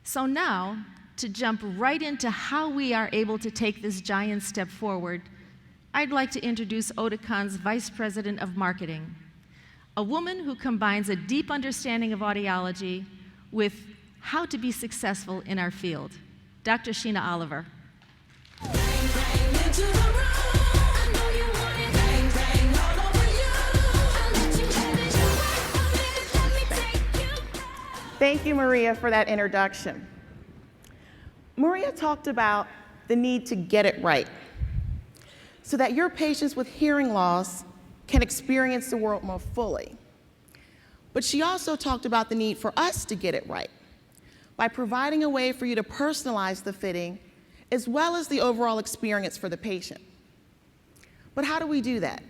So now, to jump right into how we are able to take this giant step forward, I'd like to introduce Oticon's Vice President of Marketing, a woman who combines a deep understanding of audiology with how to be successful in our field, Dr. Sheena Oliver. Thank you, Maria, for that introduction. Maria talked about the need to get it right so that your patients with hearing loss can experience the world more fully. But she also talked about the need for us to get it right by providing a way for you to personalize the fitting as well as the overall experience for the patient. But how do we do that?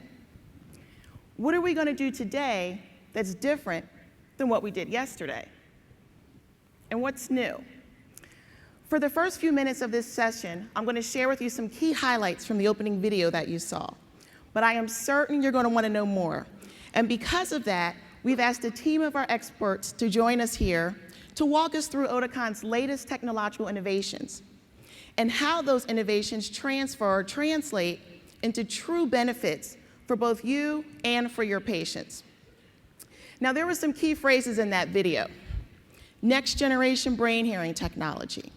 What are we going to do today that's different than what we did yesterday? And what's new? For the first few minutes of this session, I'm going to share with you some key highlights from the opening video that you saw. But I am certain you're going to want to know more. And because of that, we've asked a team of our experts to join us here to walk us through Oticon's latest technological innovations and how those innovations translate into true benefits for both you and for your patients. Now, there were some key phrases in that video. Next generation brain hearing technology,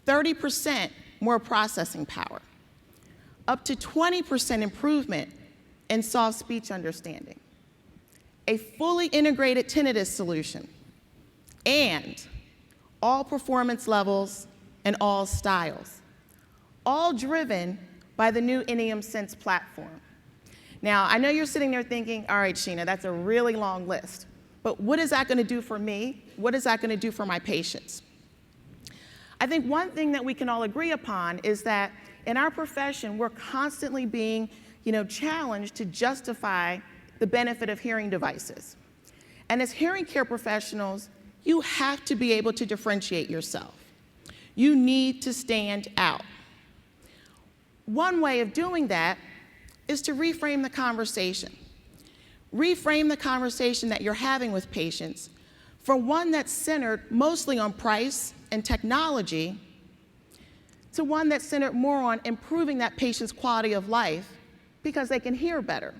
30% more processing power, up to 20% improvement in soft speech understanding, a fully integrated tinnitus solution, and all performance levels and all styles, all driven by the new NEM Sense platform. Now, I know you're sitting there thinking, all right, Sheena, that's a really long list, but what is that going to do for me? What is that going to do for my patients? I think one thing that we can all agree upon is that in our profession, we're constantly being, challenged to justify the benefit of hearing devices. And as hearing care professionals, you have to be able to differentiate yourself. You need to stand out. One way of doing that is to reframe the conversation. Reframe the conversation that you're having with patients from one that's centered mostly on price and technology to one that's centered more on improving that patient's quality of life because they can hear better.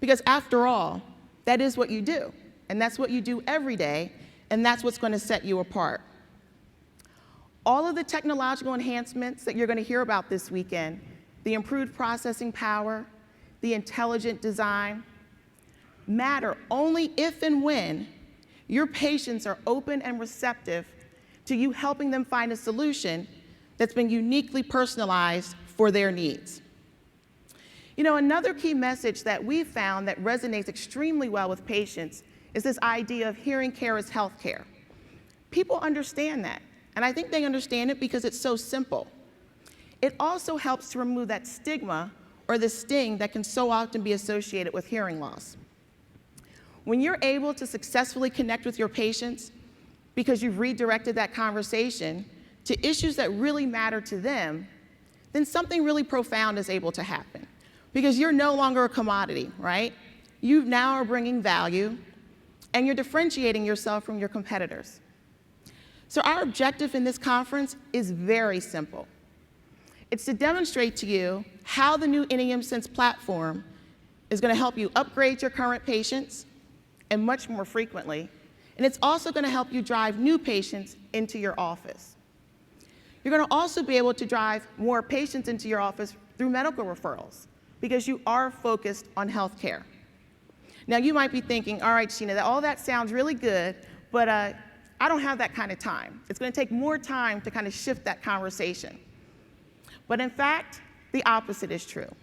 Because after all, that is what you do, and that's what you do every day, and that's what's going to set you apart. All of the technological enhancements that you're going to hear about this weekend, the improved processing power, the intelligent design, matter only if and when your patients are open and receptive to you helping them find a solution that's been uniquely personalized for their needs. Another key message that we've found that resonates extremely well with patients is this idea of hearing care as healthcare. People understand that, and I think they understand it because it's so simple. It also helps to remove that stigma or the sting that can so often be associated with hearing loss. When you're able to successfully connect with your patients because you've redirected that conversation to issues that really matter to them, then something really profound is able to happen. Because you're no longer a commodity, right? You now are bringing value, and you're differentiating yourself from your competitors. So our objective in this conference is very simple. It's to demonstrate to you how the new NEM Sense platform is going to help you upgrade your current patients, and much more frequently, and it's also going to help you drive new patients into your office. You're going to also be able to drive more patients into your office through medical referrals because you are focused on healthcare. Now, you might be thinking, all right, Sheena, all that sounds really good, but I don't have that kind of time. It's going to take more time to kind of shift that conversation. But in fact, the opposite is true.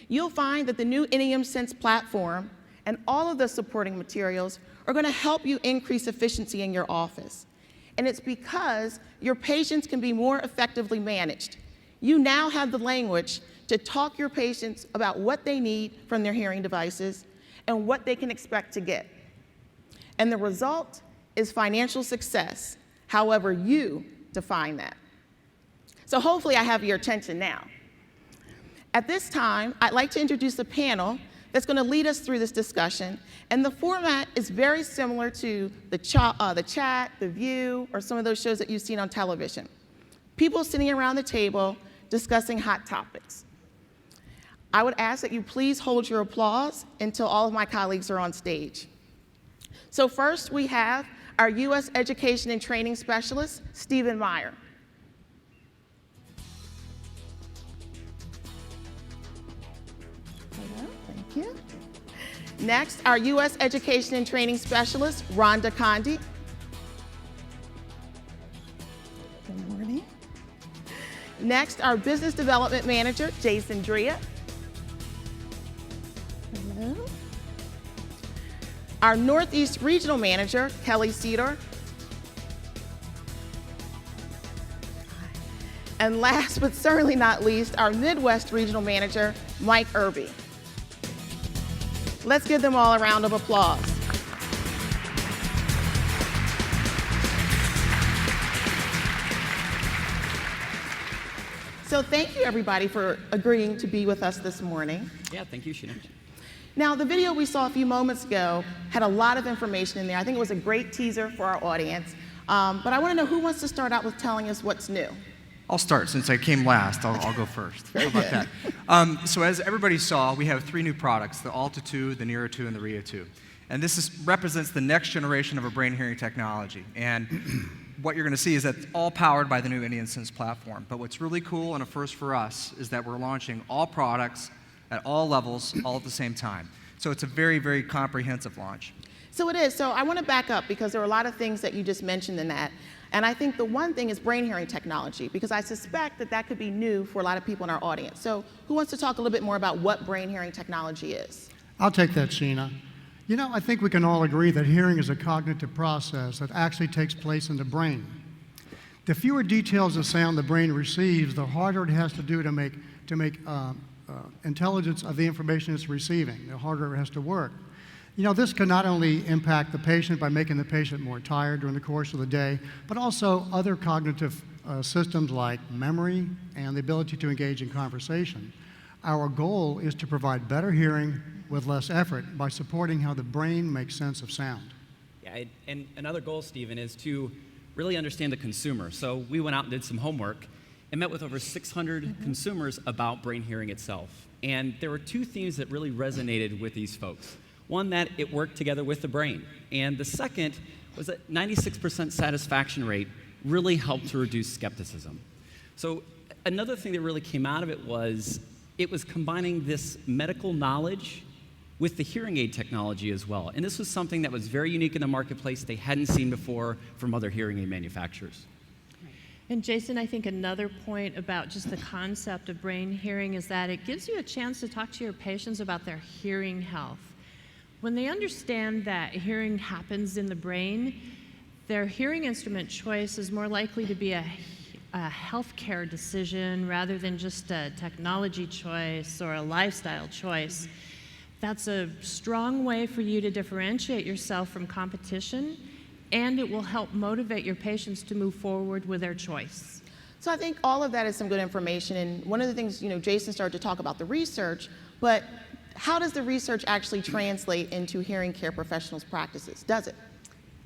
You'll find that the new NEM Sense platform and all of the supporting materials are going to help you increase efficiency in your office. And it's because your patients can be more effectively managed. You now have the language to talk your patients about what they need from their hearing devices and what they can expect to get. And the result is financial success, however you define that. So hopefully I have your attention now. At this time, I'd like to introduce a panel that's going to lead us through this discussion. And the format is very similar to the Chat, The View, or some of those shows that you've seen on television. People sitting around the table discussing hot topics. I would ask that you please hold your applause until all of my colleagues are on stage. So first, we have our U.S. Education and Training Specialist, Stephen Meyer. Hello, thank you. Next, our U.S. Education and Training Specialist, Rhonda Condi. Good morning. Next, our Business Development Manager, Jason Drea. Hello. Our Northeast Regional Manager, Kelly Cedar. And last but certainly not least, our Midwest Regional Manager, Mike Irby. Let's give them all a round of applause. So thank you everybody for agreeing to be with us this morning. Yeah, thank you, Sheena. Now, the video we saw a few moments ago had a lot of information in there. I think it was a great teaser for our audience. But I want to know who wants to start out with telling us what's new. I'll start since I came last. I'll go first. How about that? So as everybody saw, we have 3 new products, the Alta 2, the Nero 2, and the Rio 2. And this represents the next generation of a brain hearing technology. And what you're going to see is that it's all powered by the new Indian Sense platform. But what's really cool and a first for us is that we're launching all products at all levels, all at the same time. So it's a very, very comprehensive launch. So it is. So I want to back up because there are a lot of things that you just mentioned in that. And I think the one thing is brain hearing technology, because I suspect that that could be new for a lot of people in our audience. So who wants to talk a little bit more about what brain hearing technology is? I'll take that, Sheena. You know, I think we can all agree that hearing is a cognitive process that actually takes place in the brain. The fewer details of sound the brain receives, the harder it has to do to make intelligence of the information it's receiving, the harder it has to work. You know, this can not only impact the patient by making the patient more tired during the course of the day, but also other cognitive systems like memory and the ability to engage in conversation. Our goal is to provide better hearing with less effort by supporting how the brain makes sense of sound. Yeah, and another goal, Stephen, is to really understand the consumer. So we went out and did some homework and met with over 600 consumers about brain hearing itself. And there were 2 themes that really resonated with these folks. One, that it worked together with the brain. And the second was that 96% satisfaction rate really helped to reduce skepticism. So another thing that really came out of it was combining this medical knowledge with the hearing aid technology as well. And this was something that was very unique in the marketplace they hadn't seen before from other hearing aid manufacturers. And Jason, I think another point about just the concept of brain hearing is that it gives you a chance to talk to your patients about their hearing health. When they understand that hearing happens in the brain, their hearing instrument choice is more likely to be a healthcare decision rather than just a technology choice or a lifestyle choice. That's a strong way for you to differentiate yourself from competition, and it will help motivate your patients to move forward with their choice. So I think all of that is some good information. And one of the things, Jason started to talk about the research, but how does the research actually translate into hearing care professionals' practices? Does it?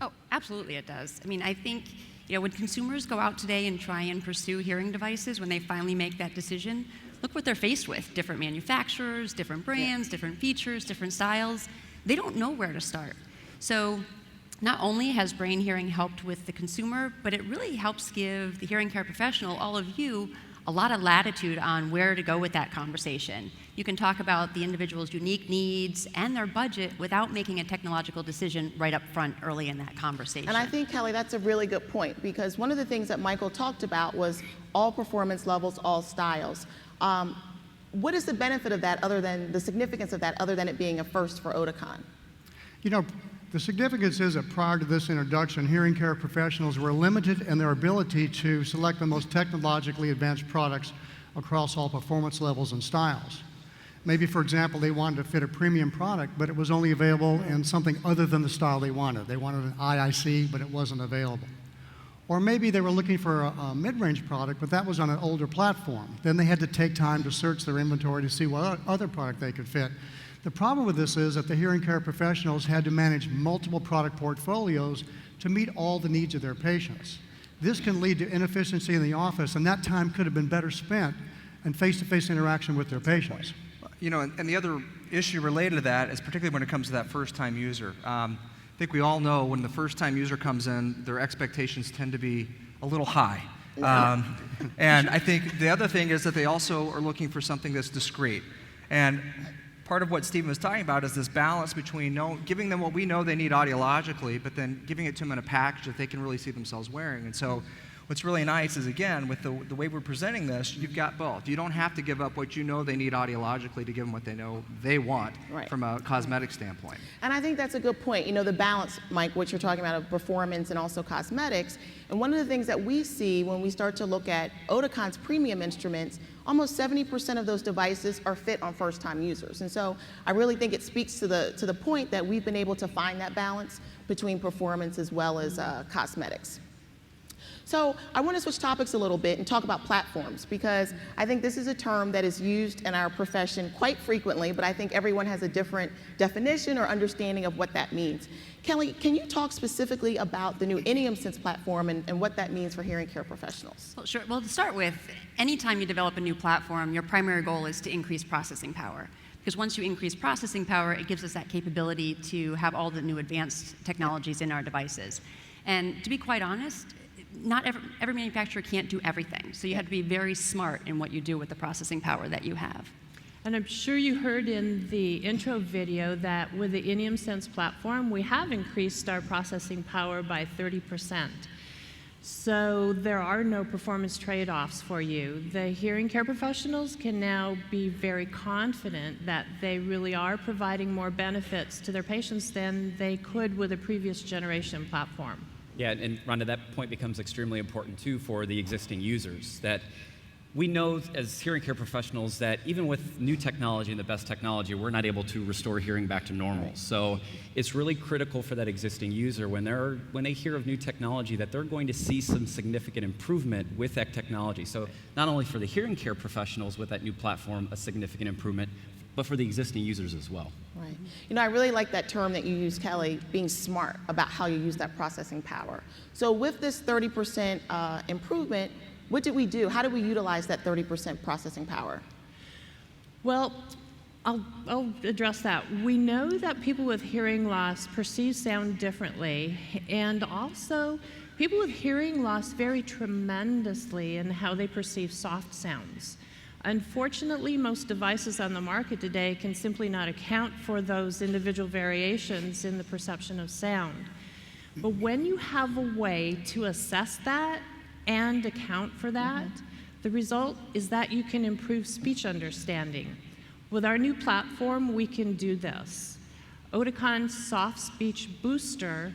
Oh, absolutely it does. I mean, I think, when consumers go out today and try and pursue hearing devices, when they finally make that decision, look what they're faced with. Different manufacturers, different brands, different features, different styles. They don't know where to start. So not only has brain hearing helped with the consumer, but it really helps give the hearing care professional, all of you, a lot of latitude on where to go with that conversation. You can talk about the individual's unique needs and their budget without making a technological decision right up front early in that conversation. And I think, Kelly, that's a really good point, because one of the things that Michael talked about was all performance levels, all styles. What is the benefit of that other than the significance of that other than it being a first for Oticon? The significance is that prior to this introduction, hearing care professionals were limited in their ability to select the most technologically advanced products across all performance levels and styles. Maybe, for example, they wanted to fit a premium product, but it was only available in something other than the style they wanted. They wanted an IIC, but it wasn't available. Or maybe they were looking for a mid-range product, but that was on an older platform. Then they had to take time to search their inventory to see what other product they could fit The problem with this is that the hearing care professionals had to manage multiple product portfolios to meet all the needs of their patients. This can lead to inefficiency in the office, and that time could have been better spent in face-to-face interaction with their patients. You know, and the other issue related to that is particularly when it comes to that first-time user. I think we all know when the first-time user comes in, their expectations tend to be a little high. And I think the other thing is that they also are looking for something that's discreet. And part of what Stephen was talking about is this balance between giving them what we know they need audiologically, but then giving it to them in a package that they can really see themselves wearing. And so what's really nice is, again, with the way we're presenting this, you've got both. You don't have to give up what you know they need audiologically to give them what they know they want from a cosmetic standpoint. And I think that's a good point. You know, the balance, Mike, what you're talking about of performance and also cosmetics. And one of the things that we see when we start to look at Oticon's premium instruments, almost 70% of those devices are fit on first-time users. And so I really think it speaks to the point that we've been able to find that balance between performance as well as cosmetics. So I want to switch topics a little bit and talk about platforms, because I think this is a term that is used in our profession quite frequently, but I think everyone has a different definition or understanding of what that means. Kelly, can you talk specifically about the new InniumSense platform and what that means for hearing care professionals? Well, sure. Well, to start with, anytime you develop a new platform, your primary goal is to increase processing power. Because once you increase processing power, it gives us that capability to have all the new advanced technologies in our devices. And to be quite honest, not every manufacturer can't do everything. So you have to be very smart in what you do with the processing power that you have. And I'm sure you heard in the intro video that with the InniumSense platform, we have increased our processing power by 30%. So there are no performance trade-offs for you. The hearing care professionals can now be very confident that they really are providing more benefits to their patients than they could with a previous generation platform. Yeah, and Rhonda, that point becomes extremely important too for the existing users, that we know as hearing care professionals that even with new technology and the best technology, we're not able to restore hearing back to normal. So it's really critical for that existing user when they hear of new technology that they're going to see some significant improvement with that technology. So not only for the hearing care professionals with that new platform, a significant improvement, but for the existing users as well. Right. You know, I really like that term that you use, Kelly, being smart about how you use that processing power. So with this 30% improvement, what did we do? How did we utilize that 30% processing power? Well, I'll address that. We know that people with hearing loss perceive sound differently, and also people with hearing loss vary tremendously in how they perceive soft sounds. Unfortunately, most devices on the market today can simply not account for those individual variations in the perception of sound. But when you have a way to assess that and account for that, the result is that you can improve speech understanding. With our new platform, we can do this. Oticon's Soft Speech Booster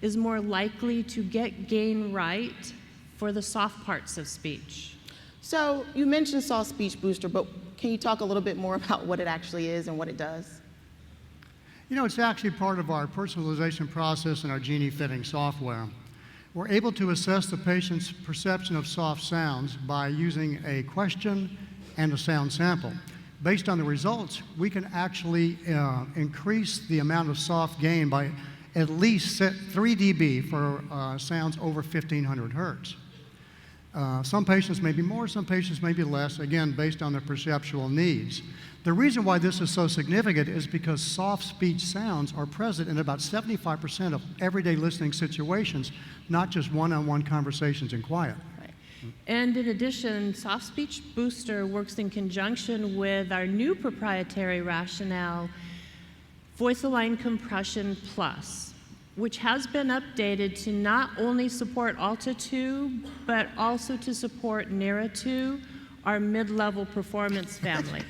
is more likely to get gain right for the soft parts of speech. So you mentioned Soft Speech Booster, but can you talk a little bit more about what it actually is and what it does? You know, it's actually part of our personalization process in our Genie fitting software. We're able to assess the patient's perception of soft sounds by using a question and a sound sample. Based on the results, we can actually increase the amount of soft gain by at least 3 dB for sounds over 1500 hertz. Some patients may be more, some patients may be less, again, based on their perceptual needs. The reason why this is so significant is because soft speech sounds are present in about 75% of everyday listening situations, not just one-on-one conversations in quiet. And in addition, Soft Speech Booster works in conjunction with our new proprietary rationale, Voice-Aligned Compression Plus, which has been updated to not only support Alta 2, but also to support Nera 2, our mid-level performance family.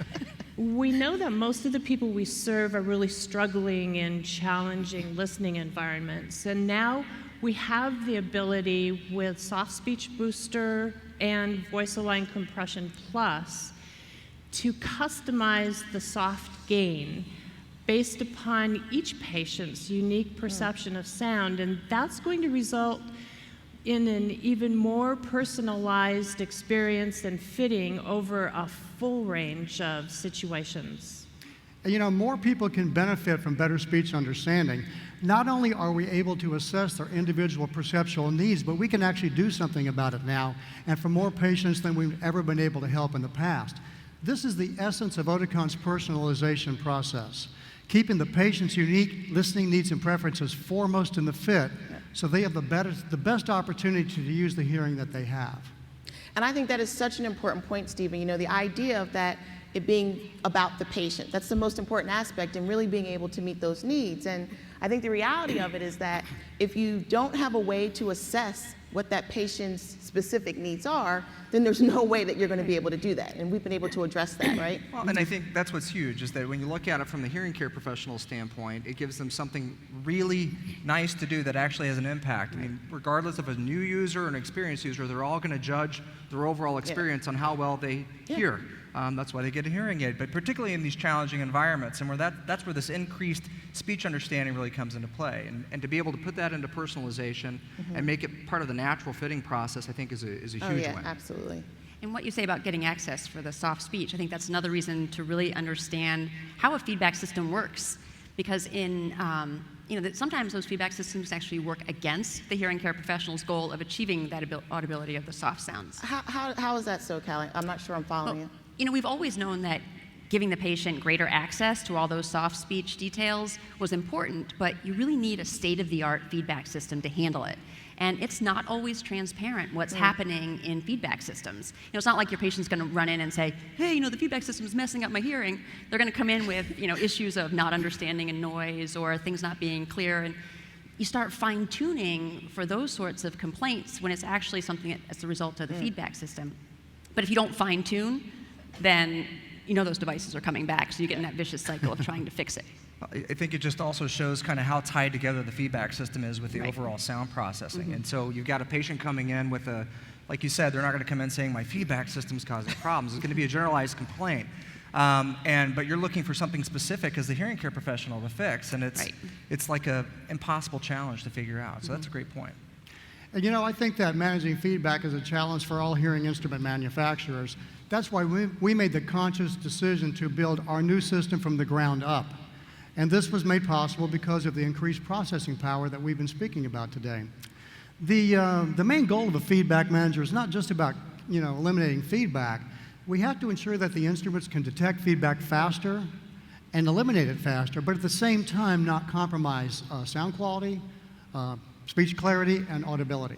We know that most of the people we serve are really struggling in challenging listening environments, and now we have the ability with Soft Speech Booster and Voice-Aligned Compression Plus to customize the soft gain based upon each patient's unique perception of sound, and that's going to result in an even more personalized experience and fitting over a full range of situations. You know, more people can benefit from better speech understanding. Not only are we able to assess their individual perceptual needs, but we can actually do something about it now, and for more patients than we've ever been able to help in the past. This is the essence of Oticon's personalization process, keeping the patient's unique listening needs and preferences foremost in the fit, so they have the best opportunity to use the hearing that they have. And I think that is such an important point, Stephen. You know, the idea of that it being about the patient. That's the most important aspect, and really being able to meet those needs. And I think the reality of it is that if you don't have a way to assess what that patient's specific needs are, then there's no way that you're going to be able to do that. And we've been able to address that, right? Well, and I think that's what's huge, is that when you look at it from the hearing care professional standpoint, it gives them something really nice to do that actually has an impact. I mean, regardless of a new user or an experienced user, they're all going to judge their overall experience on how well they hear. That's why they get a hearing aid, but particularly in these challenging environments, and that's where this increased speech understanding really comes into play. And to be able to put that into personalization and make it part of the natural fitting process, I think is a huge win. Absolutely. And what you say about getting access for the soft speech, I think that's another reason to really understand how a feedback system works. Because sometimes those feedback systems actually work against the hearing care professional's goal of achieving that audibility of the soft sounds. How is that so, Callie? I'm not sure I'm following you. You know, we've always known that giving the patient greater access to all those soft speech details was important, but you really need a state-of-the-art feedback system to handle it. And it's not always transparent what's happening in feedback systems. You know, it's not like your patient's going to run in and say, hey, you know, the feedback system's messing up my hearing. They're going to come in with, you know, issues of not understanding and noise or things not being clear. And you start fine-tuning for those sorts of complaints when it's actually something that's a result of the feedback system. But if you don't fine-tune, then you know those devices are coming back, so you get in that vicious cycle of trying to fix it. I think it just also shows kind of how tied together the feedback system is with the overall sound processing. And so you've got a patient coming in with like you said, they're not going to come in saying my feedback system's causing problems. It's going to be a generalized complaint. But you're looking for something specific as the hearing care professional to fix, and it's like an impossible challenge to figure out. So that's a great point. And you know, I think that managing feedback is a challenge for all hearing instrument manufacturers. That's why we made the conscious decision to build our new system from the ground up. And this was made possible because of the increased processing power that we've been speaking about today. The main goal of a feedback manager is not just about, you know, eliminating feedback. We have to ensure that the instruments can detect feedback faster and eliminate it faster, but at the same time not compromise sound quality, speech clarity, and audibility.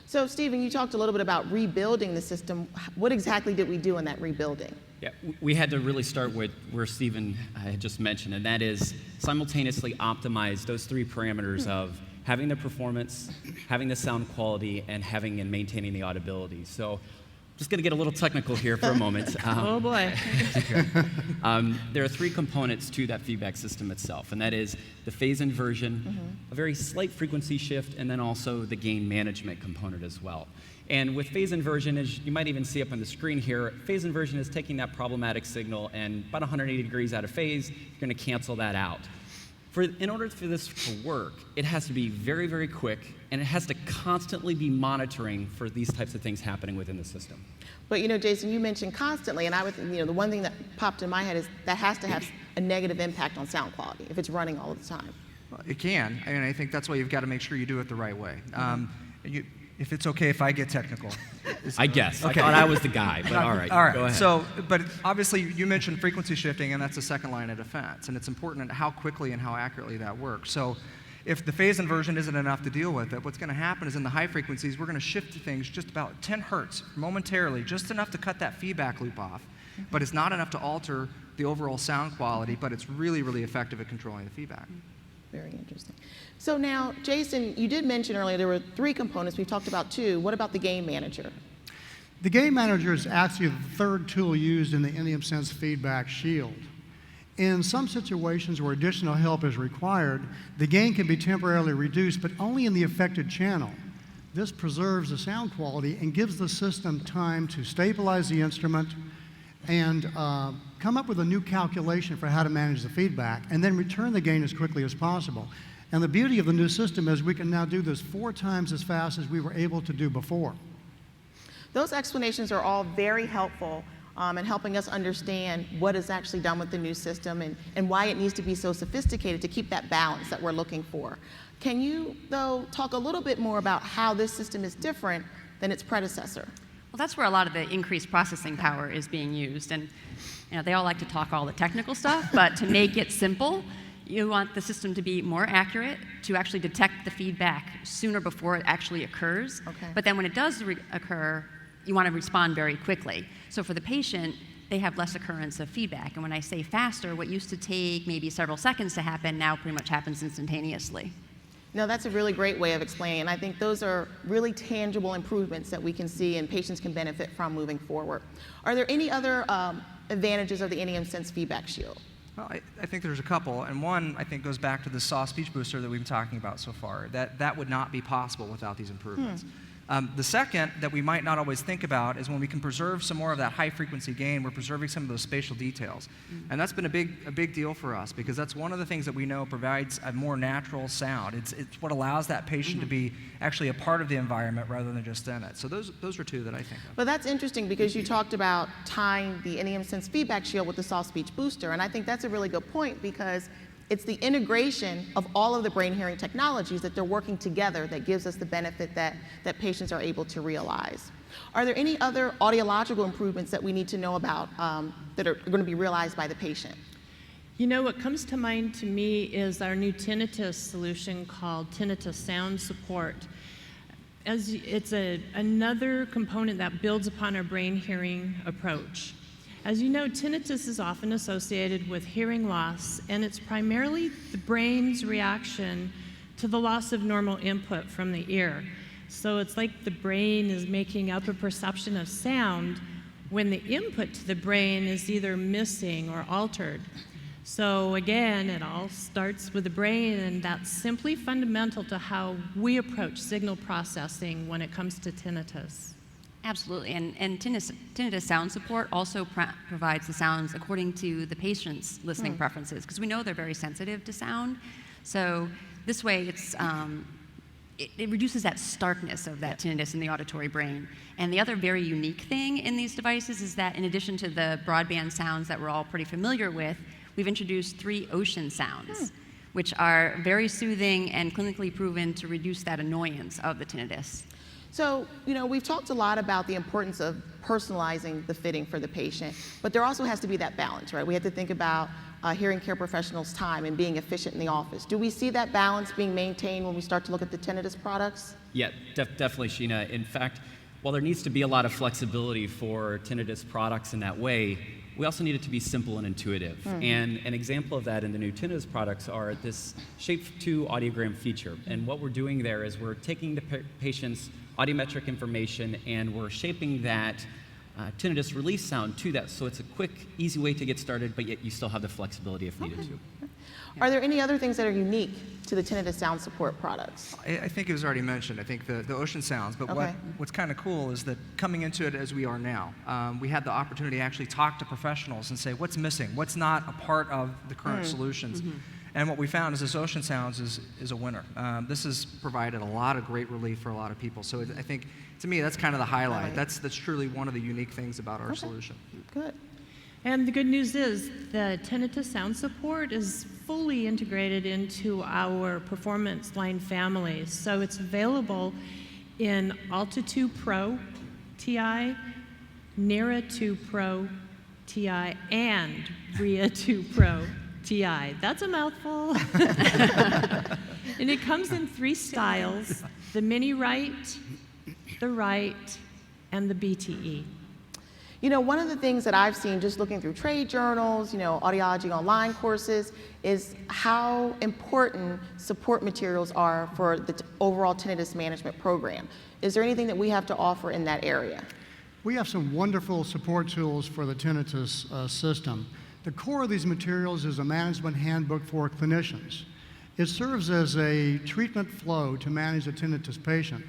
So, Stephen, you talked a little bit about rebuilding the system. What exactly did we do in that rebuilding? Yeah, we had to really start with where Stephen had just mentioned, and that is simultaneously optimize those three parameters of having the performance, having the sound quality, and having and maintaining the audibility. So, just going to get a little technical here for a moment. Oh boy. There are three components to that feedback system itself, and that is the phase inversion, a very slight frequency shift, and then also the gain management component as well. And with phase inversion, as you might even see up on the screen here, phase inversion is taking that problematic signal and about 180 degrees out of phase, you're going to cancel that out. In order for this to work, it has to be very, very quick, and it has to constantly be monitoring for these types of things happening within the system. But you know, Jason, you mentioned constantly, and the one thing that popped in my head is that has to have a negative impact on sound quality if it's running all the time. Well, it can, and I think that's why you've got to make sure you do it the right way. If it's okay if I get technical. I guess. Okay. I thought I was the guy, but all right. Go ahead. So, but obviously you mentioned frequency shifting, and that's the second line of defense, and it's important how quickly and how accurately that works. So if the phase inversion isn't enough to deal with it, what's going to happen is in the high frequencies, we're going to shift things just about 10 hertz momentarily, just enough to cut that feedback loop off. But it's not enough to alter the overall sound quality, but it's really, really effective at controlling the feedback. Very interesting. So now, Jason, you did mention earlier there were three components. We've talked about two. What about the gain manager? The gain manager is actually the third tool used in the Indium Sense feedback shield. In some situations where additional help is required, the gain can be temporarily reduced, but only in the affected channel. This preserves the sound quality and gives the system time to stabilize the instrument and come up with a new calculation for how to manage the feedback, and then return the gain as quickly as possible. And the beauty of the new system is we can now do this 4 times as fast as we were able to do before. Those explanations are all very helpful. and helping us understand what is actually done with the new system and why it needs to be so sophisticated to keep that balance that we're looking for. Can you, though, talk a little bit more about how this system is different than its predecessor? Well, that's where a lot of the increased processing power is being used. And they all like to talk all the technical stuff, but to make it simple, you want the system to be more accurate, to actually detect the feedback sooner before it actually occurs. Okay. But then when it does occur, you want to respond very quickly. So for the patient, they have less occurrence of feedback. And when I say faster, what used to take maybe several seconds to happen now pretty much happens instantaneously. No, that's a really great way of explaining. I think those are really tangible improvements that we can see and patients can benefit from moving forward. Are there any other advantages of the NEM Sense Feedback Shield? Well, I think there's a couple, and one I think goes back to the soft speech booster that we've been talking about so far. That would not be possible without these improvements. The second that we might not always think about is when we can preserve some more of that high frequency gain, we're preserving some of those spatial details. And that's been a big deal for us because that's one of the things that we know provides a more natural sound. It's what allows that patient to be actually a part of the environment rather than just in it. So those are two that I think of. Well, that's interesting because you talked about tying the NEM Sense Feedback Shield with the soft speech booster, and I think that's a really good point because it's the integration of all of the brain hearing technologies that they're working together that gives us the benefit that patients are able to realize. Are there any other audiological improvements that we need to know about that are going to be realized by the patient? You know, what comes to mind to me is our new tinnitus solution called Tinnitus Sound Support. It's another component that builds upon our brain hearing approach. As you know, tinnitus is often associated with hearing loss, and it's primarily the brain's reaction to the loss of normal input from the ear. So it's like the brain is making up a perception of sound when the input to the brain is either missing or altered. So again, it all starts with the brain, and that's simply fundamental to how we approach signal processing when it comes to tinnitus. Absolutely, and tinnitus sound support also provides the sounds according to the patient's listening preferences, because we know they're very sensitive to sound. So this way, it reduces that starkness of that tinnitus in the auditory brain. And the other very unique thing in these devices is that in addition to the broadband sounds that we're all pretty familiar with, we've introduced 3 ocean sounds, which are very soothing and clinically proven to reduce that annoyance of the tinnitus. So, you know, we've talked a lot about the importance of personalizing the fitting for the patient, but there also has to be that balance, right? We have to think about hearing care professionals' time and being efficient in the office. Do we see that balance being maintained when we start to look at the tinnitus products? Yeah, definitely, Sheena. In fact, while there needs to be a lot of flexibility for tinnitus products in that way, we also need it to be simple and intuitive. And an example of that in the new tinnitus products are this Shape 2 audiogram feature. And what we're doing there is we're taking the patient's audiometric information and we're shaping that tinnitus release sound to that. So it's a quick, easy way to get started, but yet you still have the flexibility if needed to. Are there any other things that are unique to the tinnitus sound support products? I think it was already mentioned. I think the ocean sounds, but what's kind of cool is that coming into it as we are now, we had the opportunity to actually talk to professionals and say, what's missing? What's not a part of the current solutions? And what we found is this ocean sounds is a winner. This has provided a lot of great relief for a lot of people. So I think, to me, that's kind of the highlight. That's truly one of the unique things about our solution. Good. And the good news is the tinnitus sound support is fully integrated into our performance line family. So it's available in Alta 2 Pro TI, Nera 2 Pro TI, and Bria 2 Pro TI. That's a mouthful. And it comes in 3 styles, the mini right, the right, and the BTE. You know, one of the things that I've seen just looking through trade journals, you know, audiology online courses, is how important support materials are for the overall tinnitus management program. Is there anything that we have to offer in that area? We have some wonderful support tools for the tinnitus system. The core of these materials is a management handbook for clinicians. It serves as a treatment flow to manage a tinnitus patient.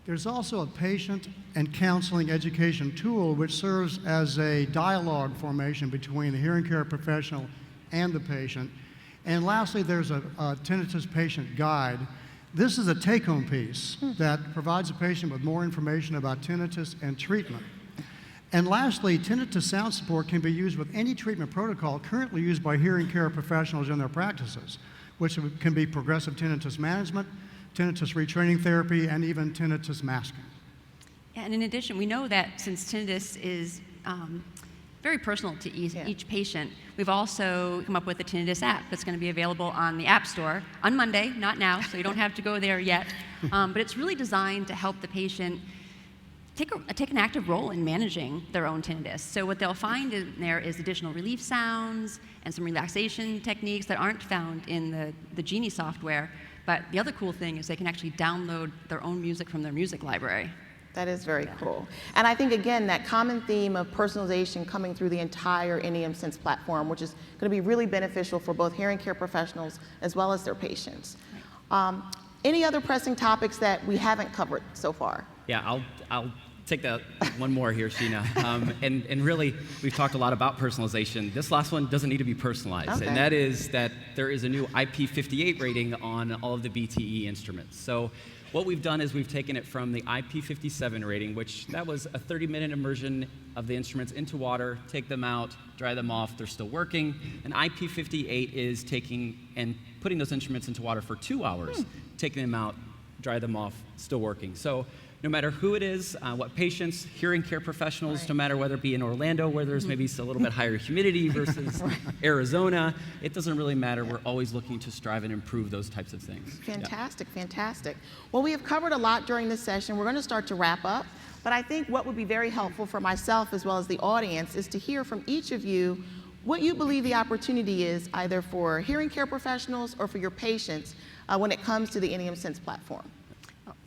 There's also a patient and counseling education tool which serves as a dialogue formation between the hearing care professional and the patient. And lastly, there's a tinnitus patient guide. This is a take-home piece that provides the patient with more information about tinnitus and treatment. And lastly, tinnitus sound support can be used with any treatment protocol currently used by hearing care professionals in their practices, which can be progressive tinnitus management, tinnitus retraining therapy, and even tinnitus masking. And in addition, we know that since tinnitus is very personal to each patient, we've also come up with a tinnitus app that's going to be available on the App Store on Monday, not now, so you don't have to go there yet. But it's really designed to help the patient take an active role in managing their own tinnitus. So what they'll find in there is additional relief sounds and some relaxation techniques that aren't found in the Genie software. But the other cool thing is they can actually download their own music from their music library. That is very cool. And I think, again, that common theme of personalization coming through the entire NEM Sense platform, which is going to be really beneficial for both hearing care professionals as well as their patients. Any other pressing topics that we haven't covered so far? Yeah, I'll take that one more here, Sheena. And really, we've talked a lot about personalization. This last one doesn't need to be personalized, Okay. and that is that there is a new IP58 rating on all of the BTE instruments. So what we've done is we've taken it from the IP57 rating, which that was a 30-minute immersion of the instruments into water, take them out, dry them off, they're still working. And IP58 is taking and putting those instruments into water for 2 hours, taking them out, dry them off, still working. So no matter who it is, what patients, hearing care professionals, no matter whether it be in Orlando where there's maybe a little bit higher humidity versus Arizona, it doesn't really matter. We're always looking to strive and improve those types of things. Fantastic, fantastic. Well, we have covered a lot during this session. We're going to start to wrap up, but I think what would be very helpful for myself as well as the audience is to hear from each of you what you believe the opportunity is either for hearing care professionals or for your patients when it comes to the NEM Sense platform.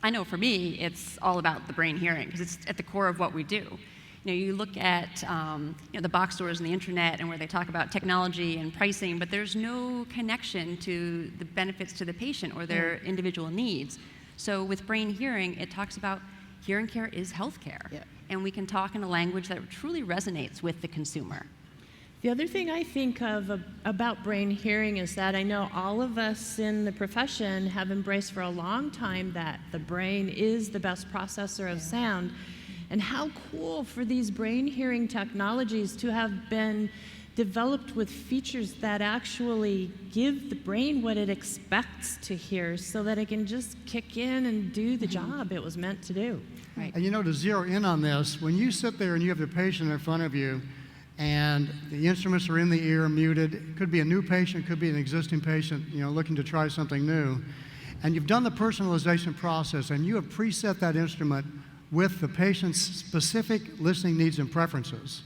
I know for me, it's all about the brain hearing because it's at the core of what we do. You know, you look at the box stores and the internet and where they talk about technology and pricing, but there's no connection to the benefits to the patient or their individual needs. So with brain hearing, it talks about hearing care is healthcare, and we can talk in a language that truly resonates with the consumer. The other thing I think of about brain hearing is that I know all of us in the profession have embraced for a long time that the brain is the best processor of sound. And how cool for these brain hearing technologies to have been developed with features that actually give the brain what it expects to hear so that it can just kick in and do the job it was meant to do. Right. And you know, to zero in on this, when you sit there and you have the patient in front of you, and the instruments are in the ear, muted. It could be a new patient, could be an existing patient, looking to try something new. And you've done the personalization process, and you have preset that instrument with the patient's specific listening needs and preferences.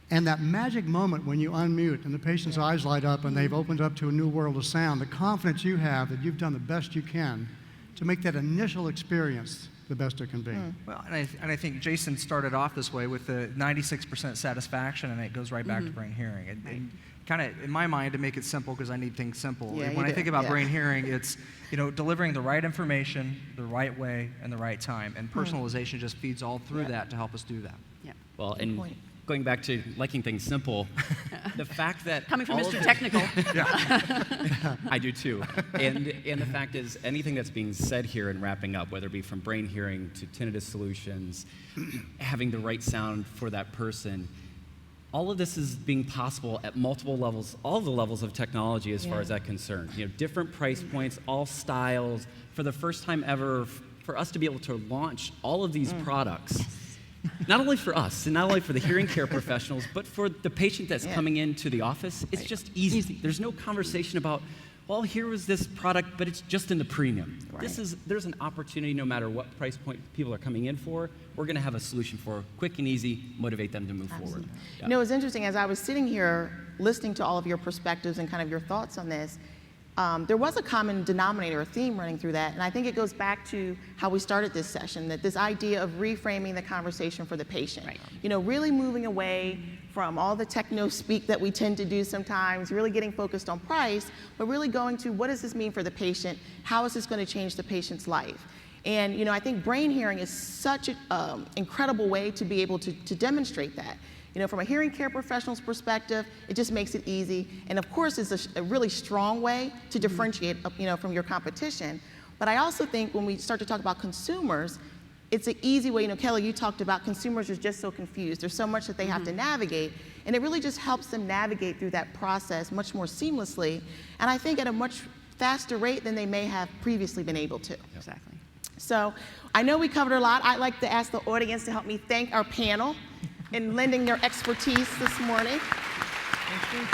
And that magic moment when you unmute and the patient's eyes light up and they've opened up to a new world of sound, the confidence you have that you've done the best you can to make that initial experience the best it can be. Well, and I think Jason started off this way with the 96% satisfaction, and it goes right back to brain hearing. It kind of, in my mind, to make it simple, because I need things simple. When I think about brain hearing, it's delivering the right information, the right way, and the right time. And personalization just feeds all through that to help us do that. Yeah. Well, and going back to liking things simple, the fact that Coming from all Mr. of Technical. I do too. And the fact is, anything that's being said here and wrapping up, whether it be from brain hearing to tinnitus solutions, having the right sound for that person, all of this is being possible at multiple levels, all the levels of technology as far as that's concerned. Different price points, all styles. For the first time ever, for us to be able to launch all of these products, not only for us, and not only for the hearing care professionals, but for the patient that's coming into the office, it's just easy. There's no conversation about, well, here was this product, but it's just in the premium. There's an opportunity, no matter what price point people are coming in for, we're going to have a solution for quick and easy, motivate them to move forward. Yeah. It's interesting, as I was sitting here listening to all of your perspectives and kind of your thoughts on this, there was a common denominator, a theme running through that, and I think it goes back to how we started this session, that this idea of reframing the conversation for the patient. Really moving away from all the techno speak that we tend to do sometimes, really getting focused on price, but really going to what does this mean for the patient? How is this going to change the patient's life? And I think brain hearing is such an incredible way to be able to demonstrate that. From a hearing care professional's perspective, it just makes it easy. And of course, it's a really strong way to differentiate, from your competition. But I also think when we start to talk about consumers, it's an easy way. You know, Kelly, you talked about consumers are just so confused. There's so much that they have to navigate, and it really just helps them navigate through that process much more seamlessly, and I think at a much faster rate than they may have previously been able to. Exactly. So I know we covered a lot. I'd like to ask the audience to help me thank our panel in lending their expertise this morning. Thank you.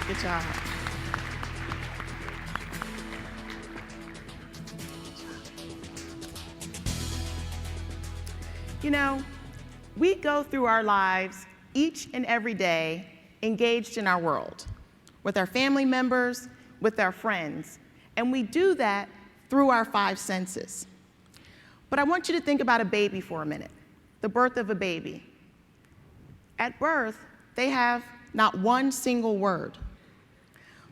Good job. You know, we go through our lives each and every day engaged in our world, with our family members, with our friends, and we do that through our 5 senses. But I want you to think about a baby for a minute, the birth of a baby. At birth, they have not one single word.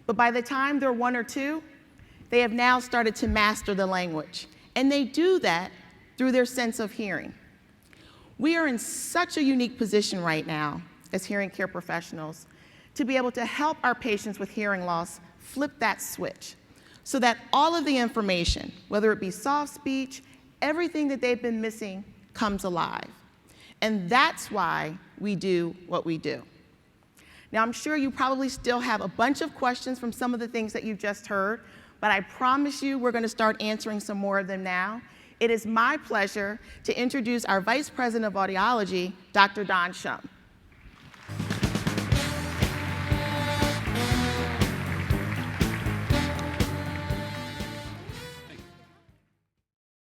But by the time they're 1 or 2, they have now started to master the language. And they do that through their sense of hearing. We are in such a unique position right now as hearing care professionals to be able to help our patients with hearing loss flip that switch so that all of the information, whether it be soft speech, everything that they've been missing comes alive. And that's why we do what we do. Now, I'm sure you probably still have a bunch of questions from some of the things that you've just heard, but I promise you we're going to start answering some more of them now. It is my pleasure to introduce our Vice President of Audiology, Dr. Don Shum.